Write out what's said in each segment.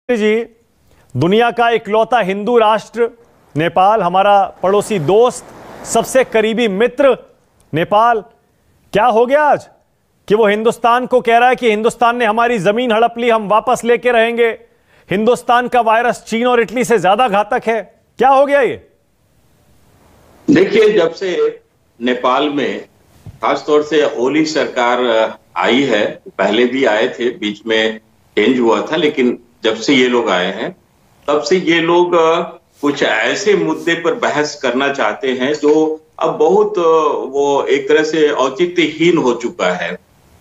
जी, दुनिया का इकलौता हिंदू राष्ट्र नेपाल, हमारा पड़ोसी दोस्त, सबसे करीबी मित्र नेपाल, क्या हो गया आज कि वो हिंदुस्तान को कह रहा है कि हिंदुस्तान ने हमारी जमीन हड़प ली, हम वापस लेके रहेंगे। हिंदुस्तान का वायरस चीन और इटली से ज्यादा घातक है। क्या हो गया ये? देखिए, जब से नेपाल में खासतौर से ओली सरकार आई है, पहले भी आए थे, बीच में चेंज हुआ था, लेकिन जब से ये लोग आए हैं तब से ये लोग कुछ ऐसे मुद्दे पर बहस करना चाहते हैं जो अब बहुत वो एक तरह से औचित्यहीन हो चुका है।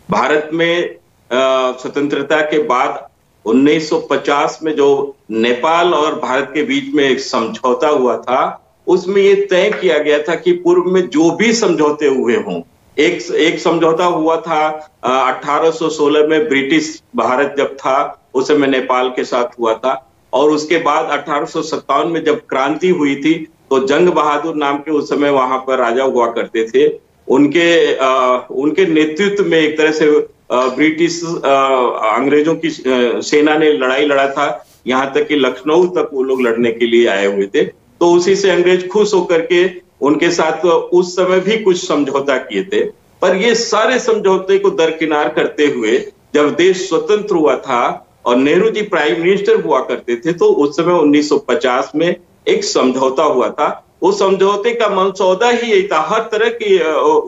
भारत में स्वतंत्रता के बाद 1950 में जो नेपाल और भारत के बीच में एक समझौता हुआ था, उसमें ये तय किया गया था कि पूर्व में जो भी समझौते हुए हों, एक समझौता हुआ था 1816 में ब्रिटिश भारत जब था उस समय नेपाल के साथ हुआ था, और उसके बाद 1857 में जब क्रांति हुई थी तो जंग बहादुर नाम के उस समय वहां पर राजा हुआ करते थे, उनके नेतृत्व में एक तरह से ब्रिटिश अंग्रेजों की सेना ने लड़ाई लड़ा था, यहाँ तक कि लखनऊ तक वो लोग लड़ने के लिए आए हुए थे। तो उसी से अंग्रेज खुश होकर के उनके साथ उस समय भी कुछ समझौता किए थे, पर ये सारे समझौते को दरकिनार करते हुए जब देश स्वतंत्र हुआ था और नेहरू जी प्राइम मिनिस्टर हुआ करते थे, तो उस समय 1950 में एक समझौता हुआ था। उस समझौते का मसौदा ही यही था, हर तरह की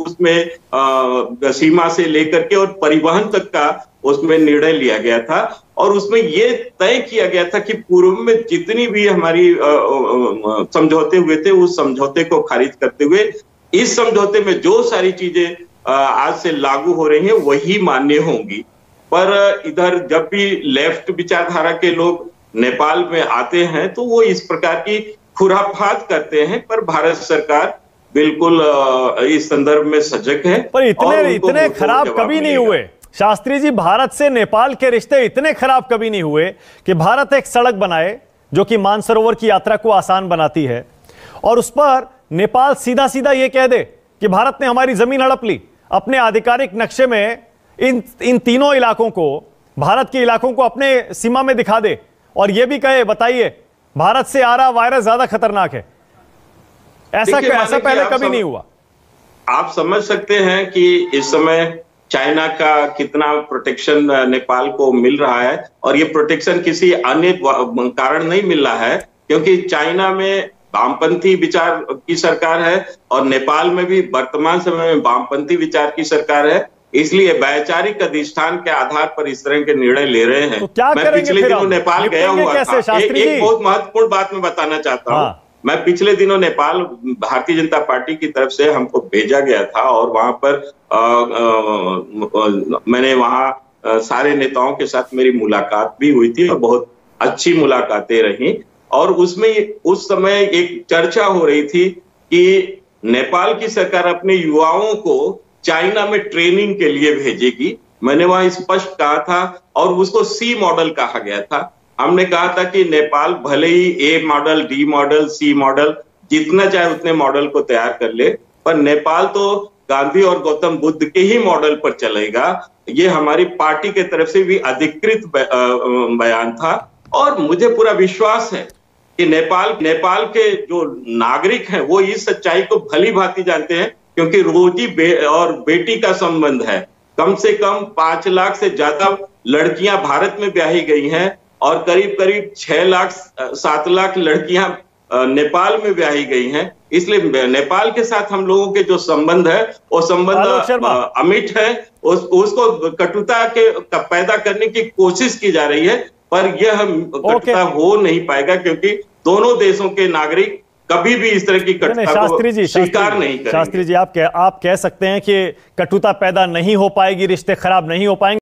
उसमें सीमा से लेकर के और परिवहन तक का उसमें निर्णय लिया गया था, और उसमें ये तय किया गया था कि पूर्व में जितनी भी हमारी समझौते हुए थे उस समझौते को खारिज करते हुए इस समझौते में जो सारी चीजें आज से लागू हो रही हैं वही मान्य होंगी। पर इधर जब भी लेफ्ट विचारधारा के लोग नेपाल में आते हैं तो वो इस प्रकार की खुराफात करते हैं, पर भारत सरकार बिल्कुल इस संदर्भ में सजग है। पर इतने खराब कभी नहीं हुए शास्त्री जी, भारत से नेपाल के रिश्ते इतने खराब कभी नहीं हुए कि भारत एक सड़क बनाए जो कि मानसरोवर की यात्रा को आसान बनाती है, और उस पर नेपाल सीधा सीधा ये कह दे कि भारत ने हमारी जमीन हड़प ली। अपने आधिकारिक नक्शे में इन तीनों इलाकों को, भारत के इलाकों को अपने सीमा में दिखा दे और यह भी कहे, बताइए भारत से आ रहा वायरस ज्यादा खतरनाक है। ऐसा पहले कभी नहीं हुआ। आप समझ सकते हैं कि इस समय चाइना का कितना प्रोटेक्शन नेपाल को मिल रहा है, और ये प्रोटेक्शन किसी अन्य कारण नहीं मिल रहा है, क्योंकि चाइना में वामपंथी विचार की सरकार है और नेपाल में भी वर्तमान समय में वामपंथी विचार की सरकार है, इसलिए वैचारिक अधिष्ठान के आधार पर इस तरह के निर्णय ले रहे हैं। तो मैं पिछले दिनों नेपाल गया हुआ था, एक बहुत महत्वपूर्ण बात मैं बताना चाहता हूँ। मैं पिछले दिनों नेपाल भारतीय जनता पार्टी की तरफ से हमको भेजा गया था, और वहां पर मैंने वहां सारे नेताओं के साथ मेरी मुलाकात भी हुई थी और बहुत अच्छी मुलाकातें रही, और उसमें उस समय एक चर्चा हो रही थी कि नेपाल की सरकार अपने युवाओं को चाइना में ट्रेनिंग के लिए भेजेगी। मैंने वहां स्पष्ट कहा था, और उसको सी मॉडल कहा गया था। हमने कहा था कि नेपाल भले ही ए मॉडल, डी मॉडल, सी मॉडल, जितना चाहे उतने मॉडल को तैयार कर ले, पर नेपाल तो गांधी और गौतम बुद्ध के ही मॉडल पर चलेगा। ये हमारी पार्टी के तरफ से भी अधिकृत बयान था, और मुझे पूरा विश्वास है कि नेपाल के जो नागरिक हैं वो इस सच्चाई को भली भांति जानते हैं, क्योंकि रोजी और बेटी का संबंध है। कम से कम 5 लाख से ज्यादा लड़कियां भारत में ब्याही गई हैं, और करीब करीब 6 लाख 7 लाख लड़कियां नेपाल में ब्याही गई हैं। इसलिए नेपाल के साथ हम लोगों के जो संबंध है वो संबंध अमिट है। उसको कटुता का पैदा करने की कोशिश की जा रही है, पर यह कटुता हो नहीं पाएगा, क्योंकि दोनों देशों के नागरिक कभी भी इस तरह की कटुता को स्वीकार नहीं करेंगे। शास्त्री जी, आप कह सकते हैं कि कटुता पैदा नहीं हो पाएगी, रिश्ते खराब नहीं हो पाएंगे।